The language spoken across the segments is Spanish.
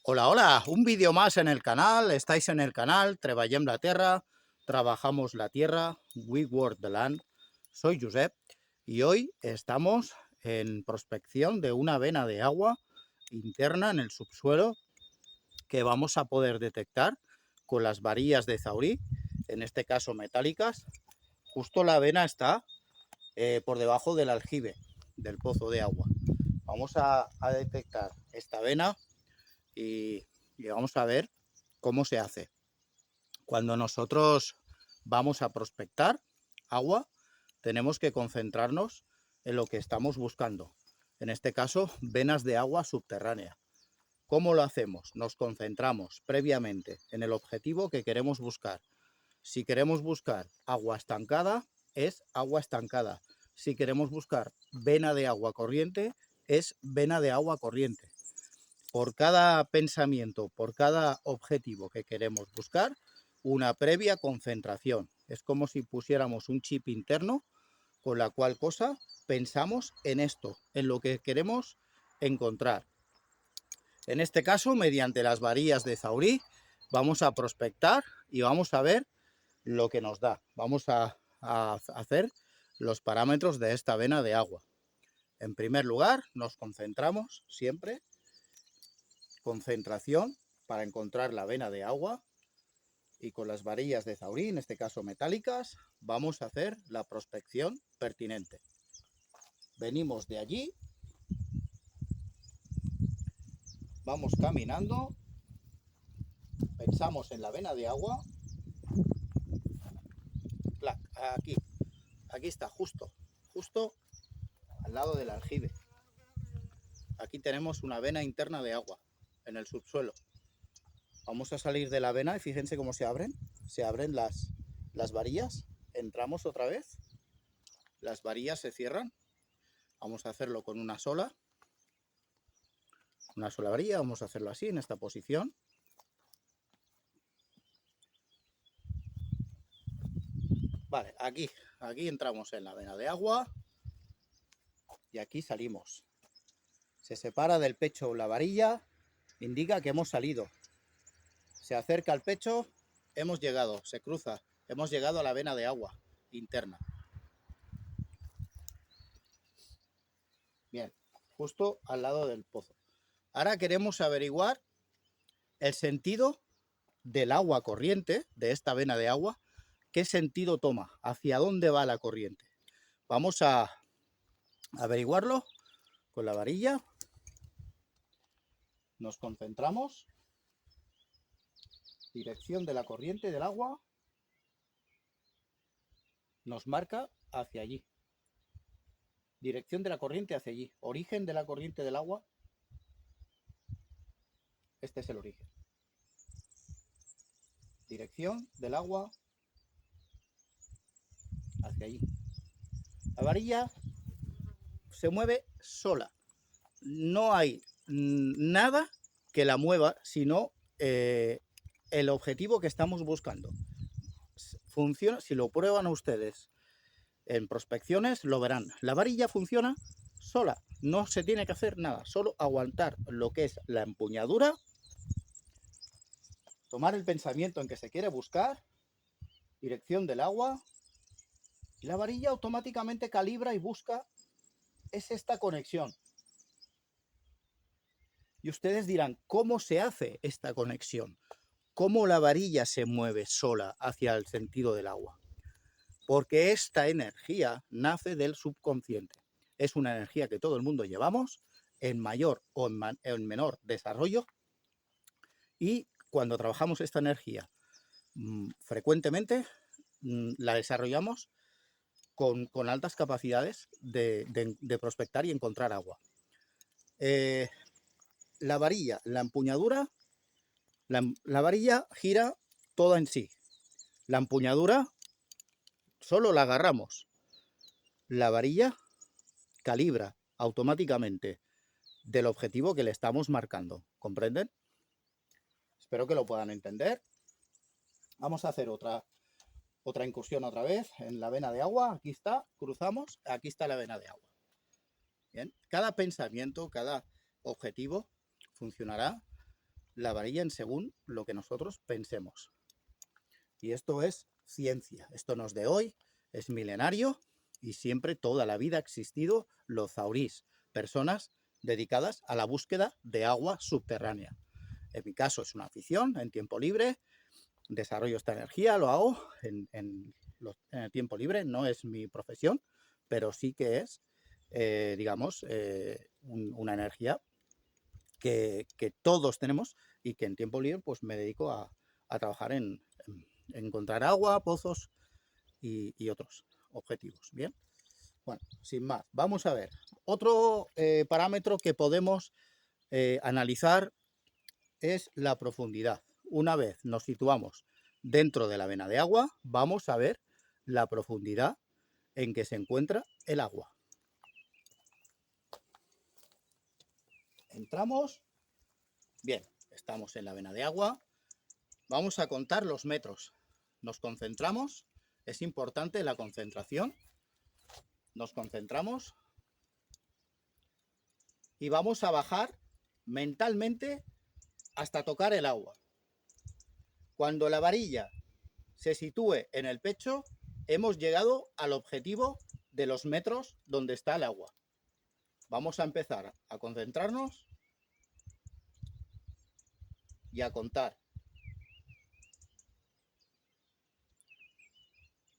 Hola, hola, un vídeo más en el canal, estáis en el canal, Treballem la Tierra, trabajamos la tierra, we work the land. Soy Josep y hoy estamos en prospección de una vena de agua interna en el subsuelo que vamos a poder detectar con las varillas de Zaurí, en este caso metálicas. Justo la vena está por debajo del aljibe del pozo de agua. Vamos a detectar esta vena y vamos a ver cómo se hace. Cuando nosotros vamos a prospectar agua, tenemos que concentrarnos en lo que estamos buscando. En este caso, venas de agua subterránea. ¿Cómo lo hacemos? Nos concentramos previamente en el objetivo que queremos buscar. Si queremos buscar agua estancada, es agua estancada. Si queremos buscar vena de agua corriente, es vena de agua corriente. Por cada pensamiento, por cada objetivo que queremos buscar, una previa concentración. Es como si pusiéramos un chip interno con la cual cosa pensamos en esto, en lo que queremos encontrar. En este caso, mediante las varillas de Zaurí, vamos a prospectar y vamos a ver lo que nos da. Vamos a hacer los parámetros de esta vena de agua. En primer lugar, nos concentramos siempre, concentración para encontrar la vena de agua, y con las varillas de Zaurí, en este caso metálicas, vamos a hacer la prospección pertinente. Venimos de allí, vamos caminando, pensamos en la vena de agua, aquí, aquí está, justo al lado del aljibe. Aquí tenemos una vena interna de agua en el subsuelo. Vamos a salir de la vena y fíjense cómo se abren las varillas, entramos otra vez, las varillas se cierran. Vamos a hacerlo con una sola varilla, vamos a hacerlo así, en esta posición. Vale, aquí entramos en la vena de agua y aquí salimos. Se separa del pecho la varilla, indica que hemos salido. Se acerca al pecho, hemos llegado, se cruza, hemos llegado a la vena de agua interna. Bien, justo al lado del pozo. Ahora queremos averiguar el sentido del agua corriente, de esta vena de agua, qué sentido toma, hacia dónde va la corriente. Vamos a averiguarlo con la varilla. Nos concentramos. Dirección de la corriente del agua. Nos marca hacia allí. Dirección de la corriente hacia allí. Origen de la corriente del agua. Este es el origen. Dirección del agua hacia allí. La varilla se mueve sola. No hay nada que la mueva, sino el objetivo que estamos buscando. Funciona, si lo prueban ustedes en prospecciones, lo verán. La varilla funciona sola, no se tiene que hacer nada, solo aguantar lo que es la empuñadura, tomar el pensamiento en que se quiere buscar, dirección del agua, y la varilla automáticamente calibra y busca, es esta conexión. Y ustedes dirán, ¿cómo se hace esta conexión? ¿Cómo la varilla se mueve sola hacia el sentido del agua? Porque esta energía nace del subconsciente. Es una energía que todo el mundo llevamos en mayor o en menor desarrollo, y cuando trabajamos esta energía frecuentemente la desarrollamos con altas capacidades de prospectar y encontrar agua. La varilla, la empuñadura, la varilla gira toda en sí. La empuñadura solo la agarramos. La varilla calibra automáticamente del objetivo que le estamos marcando. ¿Comprenden? Espero que lo puedan entender. Vamos a hacer otra incursión otra vez en la vena de agua. Aquí está, cruzamos, aquí está la vena de agua. Bien, cada pensamiento, cada objetivo funcionará la varían según lo que nosotros pensemos. Y esto es ciencia. Esto no es de hoy, es milenario y siempre, toda la vida ha existido los zaurís, personas dedicadas a la búsqueda de agua subterránea. En mi caso es una afición, en tiempo libre, desarrollo esta energía, lo hago en el tiempo libre, no es mi profesión, pero sí que es, digamos, una energía que todos tenemos y que en tiempo libre pues me dedico a trabajar en encontrar agua, pozos y otros objetivos. Bien, bueno, sin más, vamos a ver. Otro parámetro que podemos analizar es la profundidad. Una vez nos situamos dentro de la vena de agua, vamos a ver la profundidad en que se encuentra el agua. Entramos, bien, estamos en la vena de agua, vamos a contar los metros. Nos concentramos, es importante la concentración, nos concentramos y vamos a bajar mentalmente hasta tocar el agua. Cuando la varilla se sitúe en el pecho, hemos llegado al objetivo de los metros donde está el agua. Vamos a empezar a concentrarnos y a contar.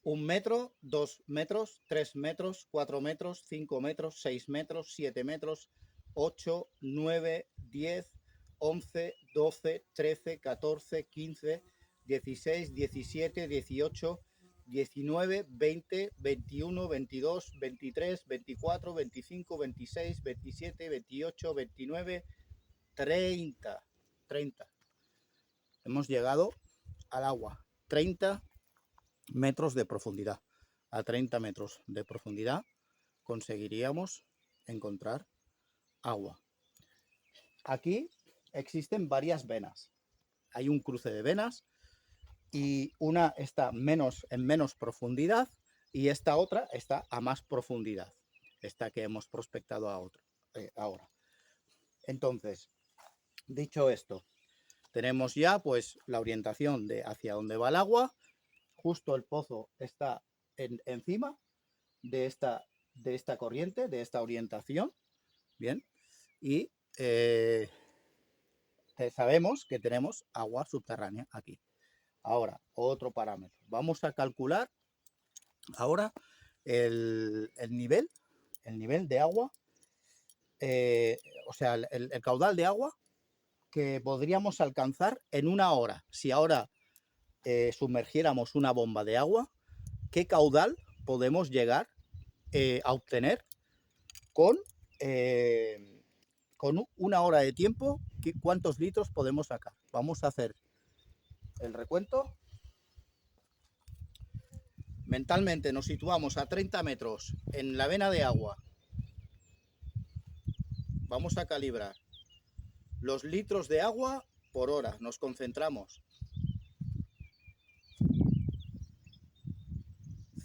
1 metro, 2 metros, 3 metros, 4 metros, 5 metros, 6 metros, 7 metros, 8, 9, 10, 11, 12, 13, 14, 15, 16, 17, 18, 19, 20, 21, 22, 23, 24, 25, 26, 27, 28, 29, 30. 30. Hemos llegado al agua. 30 metros de profundidad. A 30 metros de profundidad conseguiríamos encontrar agua. Aquí existen varias venas. Hay un cruce de venas y una está en menos profundidad y esta otra está a más profundidad. Esta que hemos prospectado ahora. Entonces, dicho esto, tenemos ya pues la orientación de hacia dónde va el agua. Justo el pozo está encima de esta corriente, de esta orientación. Bien, y sabemos que tenemos agua subterránea aquí. Ahora, otro parámetro. Vamos a calcular ahora el nivel de agua, o sea, el caudal de agua que podríamos alcanzar en una hora. Si ahora sumergiéramos una bomba de agua, ¿qué caudal podemos llegar a obtener con una hora de tiempo? ¿Cuántos litros podemos sacar? Vamos a hacer el recuento. Mentalmente nos situamos a 30 metros en la vena de agua. Vamos a calibrar los litros de agua por hora. Nos concentramos.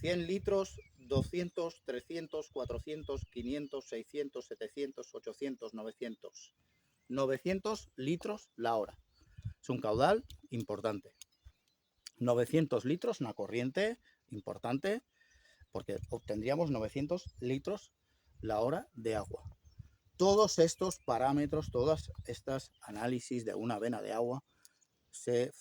100 litros, 200, 300, 400, 500, 600, 700, 800, 900. 900 litros la hora. Es un caudal importante. 900 litros, una corriente importante, porque obtendríamos 900 litros la hora de agua. Todos estos parámetros, todas estas análisis de una vena de agua se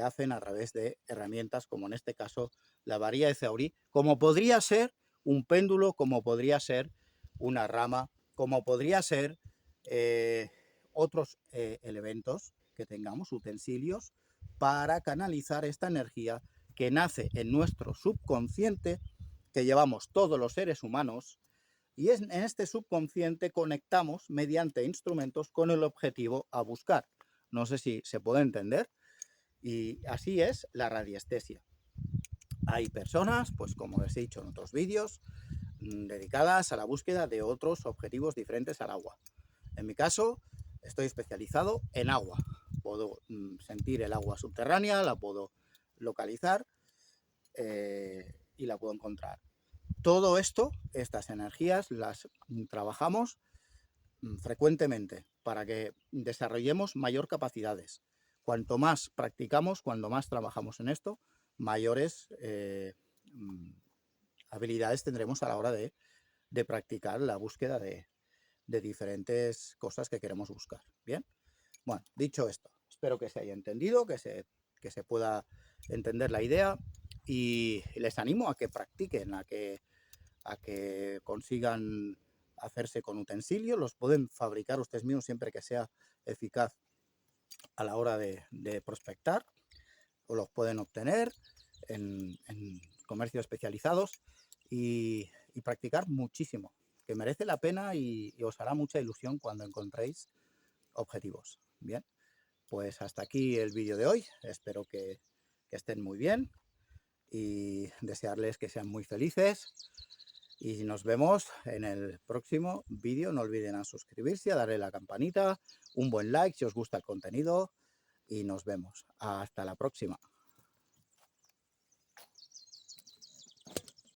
hacen a través de herramientas como en este caso la varilla de Zaurí, como podría ser un péndulo, como podría ser una rama, como podría ser otros elementos que tengamos, utensilios, para canalizar esta energía que nace en nuestro subconsciente, que llevamos todos los seres humanos, y en este subconsciente conectamos mediante instrumentos con el objetivo a buscar. No sé si se puede entender. Y así es la radiestesia. Hay personas, pues como les he dicho en otros vídeos, dedicadas a la búsqueda de otros objetivos diferentes al agua. En mi caso, estoy especializado en agua. Puedo sentir el agua subterránea, la puedo localizar y la puedo encontrar. Todo esto, estas energías, las trabajamos frecuentemente. para que desarrollemos mayor capacidades. Cuanto más practicamos, cuando más trabajamos en esto, mayores habilidades tendremos a la hora de practicar la búsqueda de diferentes cosas que queremos buscar. Bien, bueno, dicho esto, espero que se haya entendido, que se pueda entender la idea, y les animo a que practiquen, a que consigan hacerse con utensilios. Los pueden fabricar ustedes mismos siempre que sea eficaz a la hora de prospectar, o los pueden obtener en comercios especializados y practicar muchísimo, que merece la pena y os hará mucha ilusión cuando encontréis objetivos. Bien, pues hasta aquí el vídeo de hoy. Espero que estén muy bien y desearles que sean muy felices. Y nos vemos en el próximo vídeo. No olviden a suscribirse, a darle a la campanita, un buen like si os gusta el contenido, y nos vemos. Hasta la próxima.